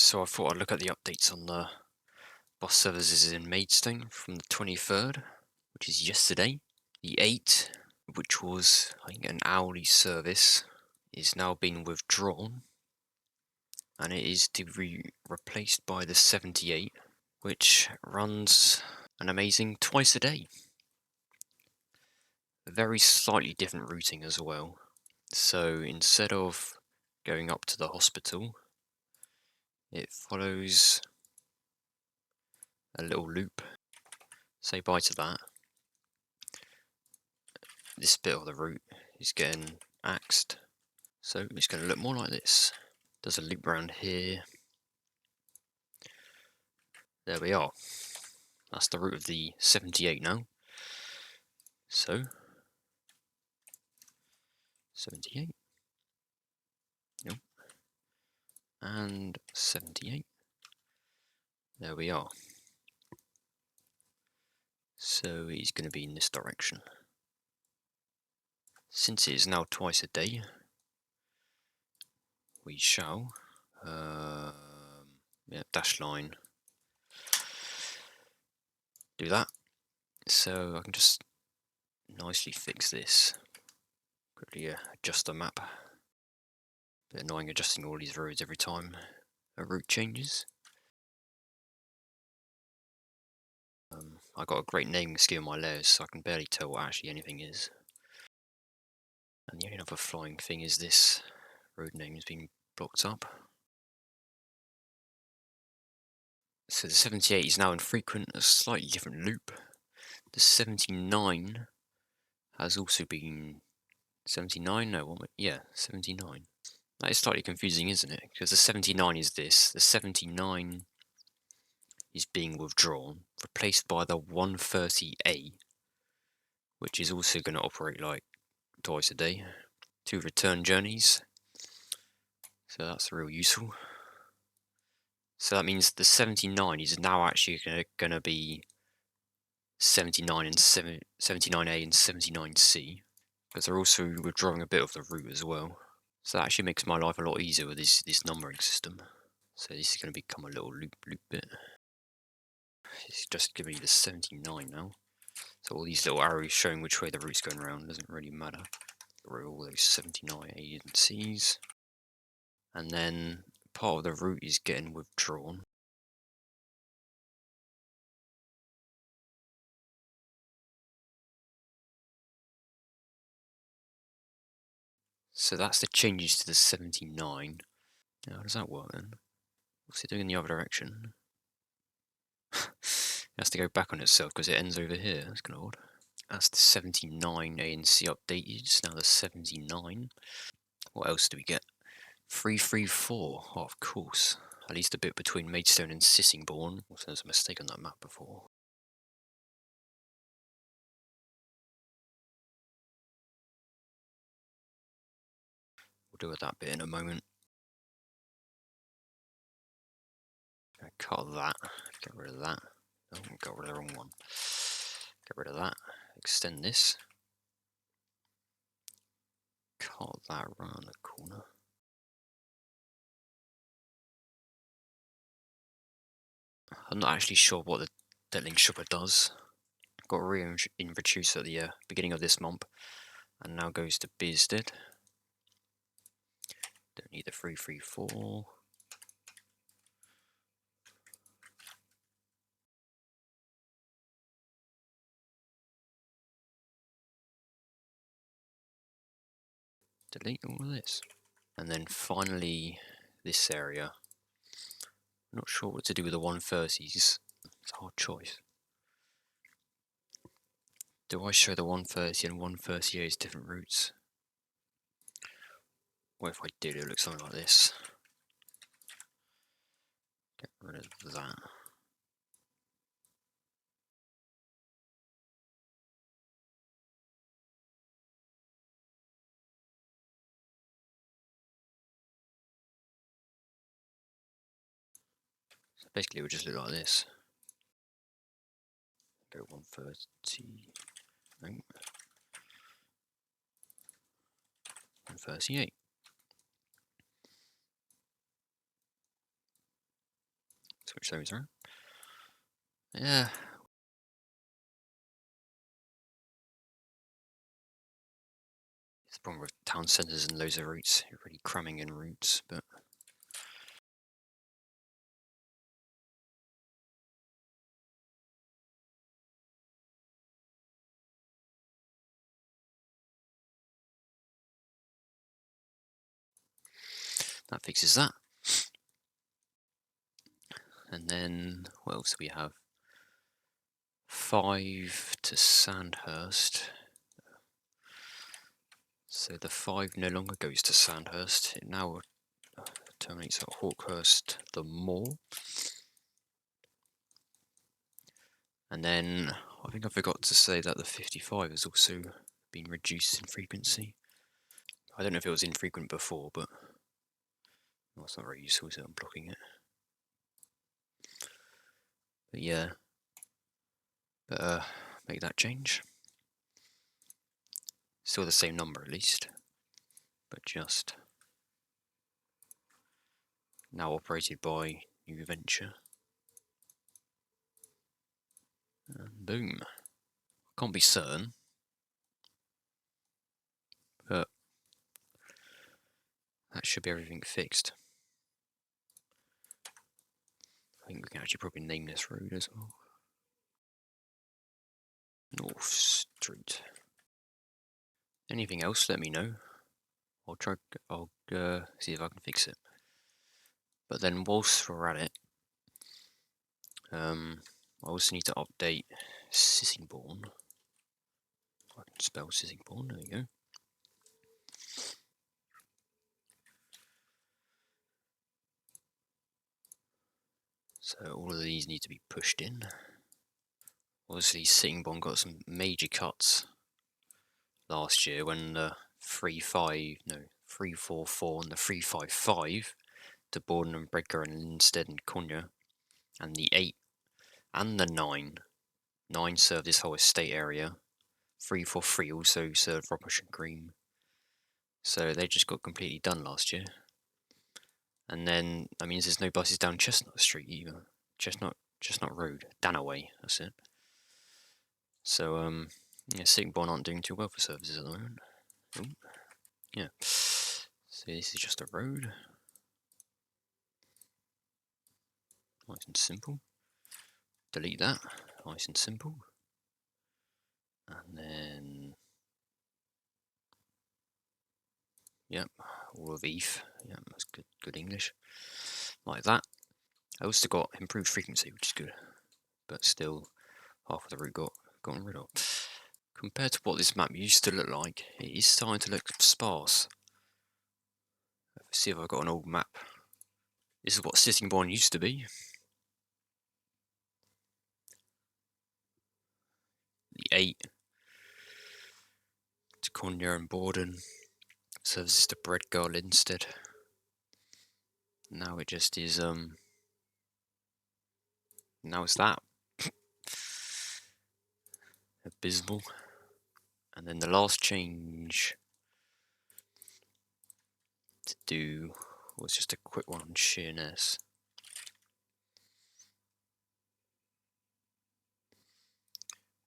So I thought I'd look at the updates on the bus services in Maidstone from the 23rd, which is yesterday. The 8th, which was, I think, an hourly service, is now being withdrawn, and it is to be replaced by the 78, which runs an amazing twice a day. A very slightly different routing as well. So instead of going up to the hospital, it follows a little loop. Say bye to that. This bit of the route is getting axed, so it's going to look more like this. Does a loop around here. There we are. That's the route of the 78 now. So 78, yep, and 78. There we are. So he's going to be in this direction. Since it is now twice a day, we shall dash line do that. So I can just nicely fix this. Quickly adjust the map. Bit annoying adjusting all these roads every time a route changes. I got a great naming scheme on my layers, so I can barely tell what actually anything is. And the only other flying thing is this road name is being blocked up. So the 78 is now infrequent, a slightly different loop. The 79 has also been 79. No, what? Yeah, 79. That is slightly confusing, isn't it? Because the 79 is this. The 79 is being withdrawn, replaced by the 130A, which is also going to operate like twice a day. 2 return journeys. So that's real useful. So that means the 79 is now actually going to be 79 and 79A and 79C, because they're also withdrawing a bit of the route as well. So that actually makes my life a lot easier with this numbering system. So this is going to become a little loop bit. It's just giving me the 79 now. So all these little arrows showing which way the route's going around doesn't really matter. We're all those 79 A's and C's. And then part of the route is getting withdrawn. So that's the changes to the 79. Now, how does that work then? What's it doing in the other direction? It has to go back on itself because it ends over here. That's kind of odd. That's the 79 A and C updated. It's now the 79. What else do we get? 334. Oh, of course. At least a bit between Maidstone and Sissingbourne. Also, there's a mistake on that map before. We'll deal with that bit in a moment. Cut that. Get rid of that. Oh, got rid of the wrong one. Get rid of that. Extend this. Cut that around the corner. I'm not actually sure what the Deadling Shopper does. Got reintroduced at the beginning of this month, and now goes to Bearsted. Don't need the 334. Delete all of this. And then finally, this area. I'm not sure what to do with the 130s. It's a hard choice. Do I show the 130 and 130A as different routes? What if I did? It looks something like this. Get rid of that. So basically, it would just look like this. Go 130. No. 138. switch those around. Yeah. It's the problem with town centres and loads of routes. You're really cramming in routes, but that fixes that. And then what else do we have? 5 to Sandhurst. So the 5 no longer goes to Sandhurst. It now terminates at Hawkhurst the Mall. And then I think I forgot to say that the 55 has also been reduced in frequency. I don't know if it was infrequent before, but well, it's not very useful, so I'm blocking it. But yeah, better make that change. Still the same number at least, but just now operated by New Venture. And boom. Can't be certain, but that should be everything fixed. I think we can actually probably name this road as well. North Street. Anything else, let me know. I'll see if I can fix it. But then whilst we're at it, I also need to update Sissingbourne. I can spell Sissingbourne, there you go. So all of these need to be pushed in. Obviously Sittingbourne got some major cuts last year when the 344 and the 355 to Borden and Bredgar and Linstead and Conyers, and the 8 and the 9 served this whole estate area. 343 also served Robertson Green. So they just got completely done last year. And then that means there's no buses down Chestnut Street either. Chestnut Road, Danaway, that's it. So yeah, Sittingbourne aren't doing too well for services at the moment. Ooh. Yeah. So this is just a road. Nice and simple. Delete that. Nice and simple. And then yep, all of ETH. Yeah, that's good English. Like that. I also got improved frequency, which is good. But still half of the route gotten rid of. Compared to what this map used to look like, it is starting to look sparse. Let's see if I've got an old map. This is what Sittingbourne used to be. The 8 to Conyers and Borden. Services to Bredgar instead. Now it just is now it's that. Abysmal. And then the last change to do was just a quick one on Sheerness.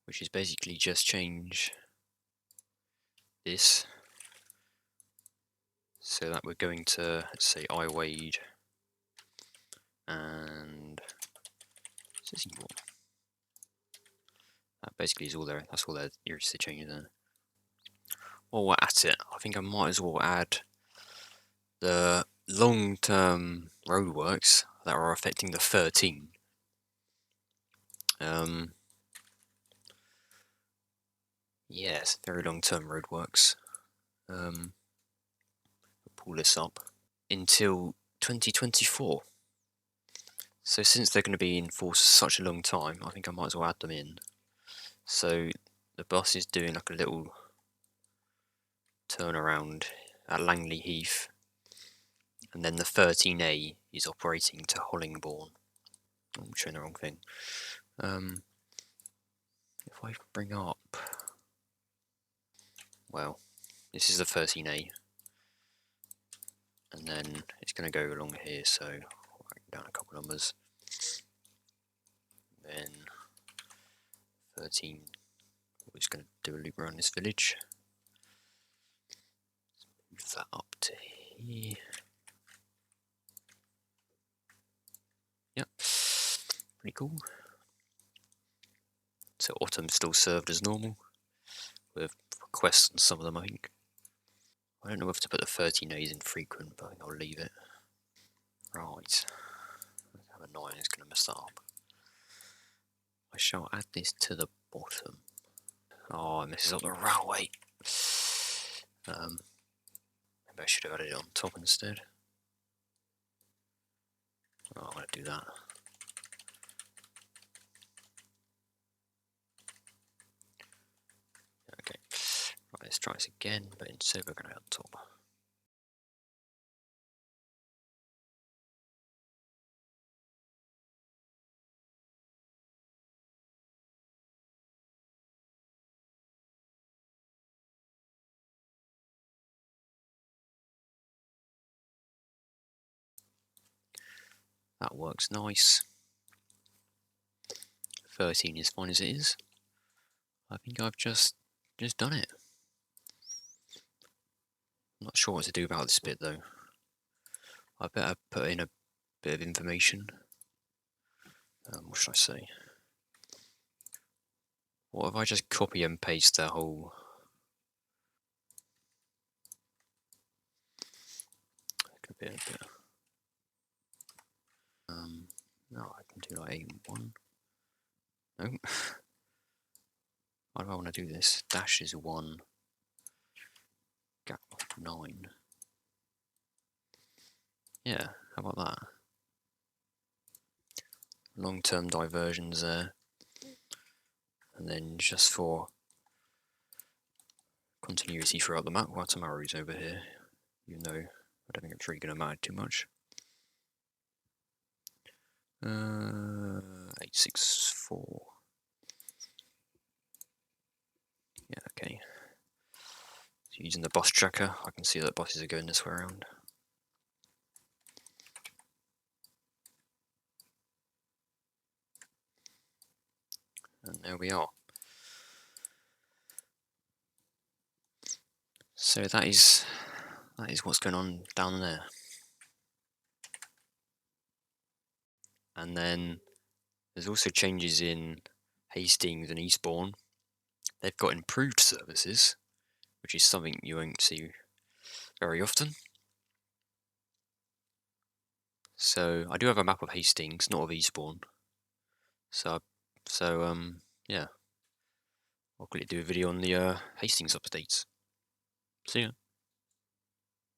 Which is basically just change this so that we're going to, let's say, iWade and Sittingbourne. That basically is all there. That's all there is to change there. While we're at it, I think I might as well add the long-term roadworks that are affecting the 13. Yes, very long-term roadworks. Pull this up until 2024. So since they're going to be in force for such a long time, I think I might as well add them in. So the bus is doing like a little turnaround at Langley Heath, and then the 13A is operating to Hollingbourne. I'm showing the wrong thing. If I bring up, well, this is the 13A, and then it's going to go along here, so I'll write down a couple numbers. Then 13, we're just going to do a loop around this village. Move that up to here. Yep, pretty cool. So Autumn still served as normal, with quests on some of them, I think. I don't know whether to put the 13 days in frequent, but I think I'll leave it. Right, have a 9 is going to mess that up. I shall add this to the bottom. Oh, it messes up the railway. Maybe I should have added it on top instead. Oh, I'm going to do that. Okay, right, let's try this again, but instead we're going to add on top. That works nice. 13 is fine as it is. I think I've just done it. I'm not sure what to do about this bit though. I better put in a bit of information. What should I say? What if I just copy and paste the whole... Could be a bit... no, I can do like A1. No. Why do I want to do this? Dash is 1. Gap 9. Yeah, how about that? Long-term diversions there. And then just for continuity throughout the map, Watamaru's over here. Even though I don't think it's really going to matter too much. 864. Yeah, okay. So using the boss tracker, I can see that bosses are going this way around. And there we are. So that is what's going on down there. And then there's also changes in Hastings and Eastbourne. They've got improved services, which is something you won't see very often. So I do have a map of Hastings, not of Eastbourne. So yeah, I'll quickly do a video on the Hastings updates. See ya.